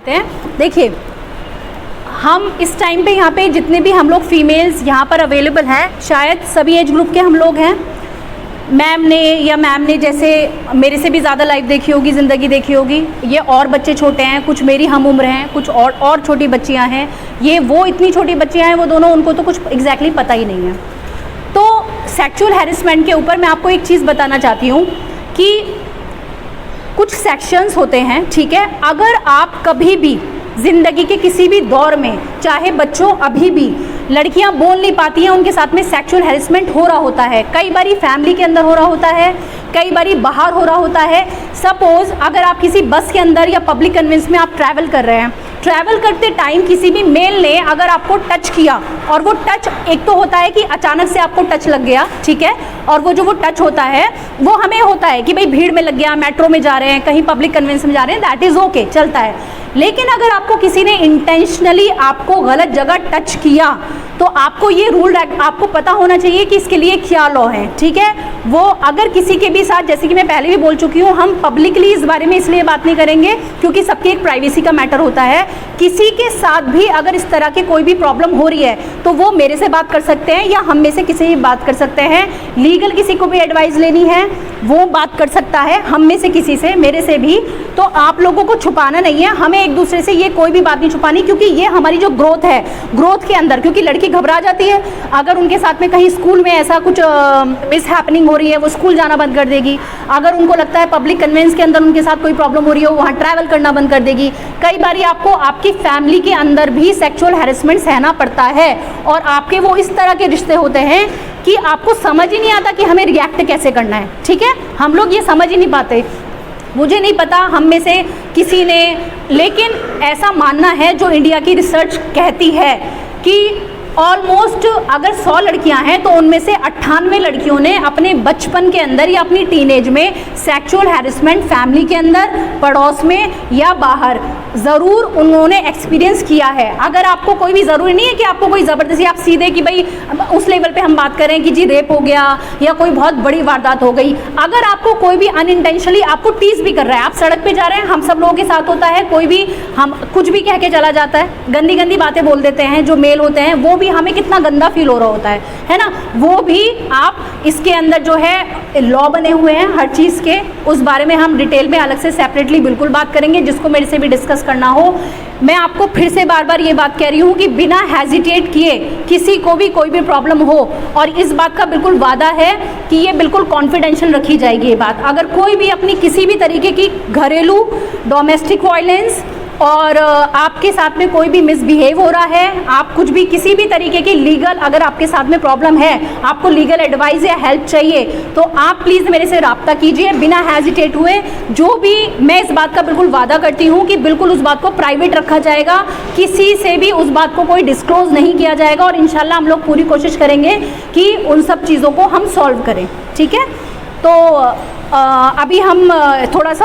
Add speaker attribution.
Speaker 1: करते हैं। देखिए, हम इस टाइम पे यहाँ पे जितने भी हम लोग फीमेल्स यहाँ पर अवेलेबल हैं, शायद सभी एज ग्रुप के हम लोग हैं। मैम ने जैसे मेरे से भी ज़्यादा लाइफ देखी होगी, ज़िंदगी देखी होगी। ये और बच्चे छोटे हैं, कुछ मेरी हम उम्र हैं, कुछ और छोटी बच्चियाँ हैं। ये वो इतनी छोटी बच्चियाँ हैं, वो दोनों, उनको तो कुछ एग्जैक्टली पता ही नहीं है। तो सेक्सुअल हैरेसमेंट के ऊपर मैं आपको एक चीज़ बताना चाहती हूँ कि कुछ सेक्शंस होते हैं, ठीक है। अगर आप कभी भी ज़िंदगी के किसी भी दौर में, चाहे बच्चों, अभी भी लड़कियां बोल नहीं पाती हैं, उनके साथ में सेक्सुअल हैरेसमेंट हो रहा होता है। कई बारी फैमिली के अंदर हो रहा होता है, कई बारी बाहर हो रहा होता है। सपोज़ अगर आप किसी बस के अंदर या पब्लिक कन्वेंस में आप ट्रैवल कर रहे हैं, ट्रैवल करते टाइम किसी भी मेल ने अगर आपको टच किया, और वो टच एक तो होता है कि अचानक से आपको टच लग गया, ठीक है, और वो टच होता है वो हमें होता है कि भाई भीड़ में लग गया, मेट्रो में जा रहे हैं, कहीं पब्लिक कन्वेंस में जा रहे हैं, दैट इज़ ओके, चलता है। लेकिन अगर आपको किसी ने इंटेंशनली आपको गलत जगह टच किया, तो आपको ये रूल आपको पता होना चाहिए कि इसके लिए क्या लॉ है, ठीक है। वो अगर किसी के भी साथ, जैसे कि मैं पहले भी बोल चुकी हूँ, हम पब्लिकली इस बारे में इसलिए बात नहीं करेंगे क्योंकि सबकी एक प्राइवेसी का मैटर होता है। किसी के साथ भी अगर इस तरह की कोई भी प्रॉब्लम हो रही है तो वो मेरे से बात कर सकते हैं या हम में से किसी भी बात कर सकते हैं। लीगल किसी को भी एडवाइस लेनी है वो बात कर सकता है, हम में से किसी से, मेरे से भी। तो आप लोगों को छुपाना नहीं है, हमें एक दूसरे से ये कोई भी बात नहीं छुपानी, क्योंकि ये हमारी जो ग्रोथ है, ग्रोथ के अंदर, क्योंकि लड़की घबरा जाती है अगर उनके साथ में कहीं स्कूल में ऐसा कुछ मिस हैपनिंग हो रही है, वो स्कूल जाना बंद कर देगी। अगर उनको लगता है पब्लिक कन्वेंस के अंदर उनके साथ कोई प्रॉब्लम हो रही है, वो वहाँ ट्रैवल करना बंद कर देगी। कई बारी आपको आपकी फैमिली के अंदर भी सेक्सुअल हैरेसमेंट सहना पड़ता है, और आपके वो इस तरह के रिश्ते होते हैं कि आपको समझ ही नहीं आता कि हमें रिएक्ट कैसे करना है, ठीक है। हम लोग ये समझ ही नहीं पाते। मुझे नहीं पता हम में से किसी ने, लेकिन ऐसा मानना है, जो इंडिया की रिसर्च कहती है कि ऑलमोस्ट अगर 100 लड़कियां हैं तो उनमें से 98 लड़कियों ने अपने बचपन के अंदर या अपनी टीनेज में सेक्सुअल हैरेसमेंट फैमिली के अंदर, पड़ोस में या बाहर ज़रूर उन्होंने एक्सपीरियंस किया है। अगर आपको कोई भी, ज़रूरी नहीं है कि आपको कोई ज़बरदस्ती, आप सीधे कि भाई उस लेवल पे हम बात करें कि जी रेप हो गया या कोई बहुत बड़ी वारदात हो गई। अगर आपको कोई भी अनइंटेंशनली आपको टीज भी कर रहा है, आप सड़क पे जा रहे हैं, हम सब लोगों के साथ होता है, कोई भी हम कुछ भी कह के चला जाता है, गंदी गंदी बातें बोल देते हैं, जो मेल होते हैं वो भी हमें कितना गंदा फील हो रहा होता है ना। वो भी आप इसके अंदर जो है लॉ बने हुए हैं हर चीज़ के, उस बारे में हम डिटेल में अलग से सेपरेटली बिल्कुल बात करेंगे, जिसको मेरे से भी डिस्कस करना हो। मैं आपको फिर से बार बार ये बात कह रही हूँ कि बिना हेजिटेट किए किसी को भी कोई भी प्रॉब्लम हो, और इस बात का बिल्कुल वादा है कि ये बिल्कुल कॉन्फिडेंशियल रखी जाएगी ये बात। अगर कोई भी अपनी किसी भी तरीके की घरेलू डोमेस्टिक वायलेंस और आपके साथ में कोई भी मिसबिहेव हो रहा है, आप कुछ भी किसी भी तरीके की लीगल, अगर आपके साथ में प्रॉब्लम है, आपको लीगल एडवाइस या हेल्प चाहिए, तो आप प्लीज़ मेरे से रब्ता कीजिए बिना हेजिटेट हुए। जो भी, मैं इस बात का बिल्कुल वादा करती हूँ कि बिल्कुल उस बात को प्राइवेट रखा जाएगा, किसी से भी उस बात को कोई डिस्क्लोज नहीं किया जाएगा, और इंशाल्लाह हम लोग पूरी कोशिश करेंगे कि उन सब चीज़ों को हम सॉल्व करें, ठीक है। तो अभी हम थोड़ा सा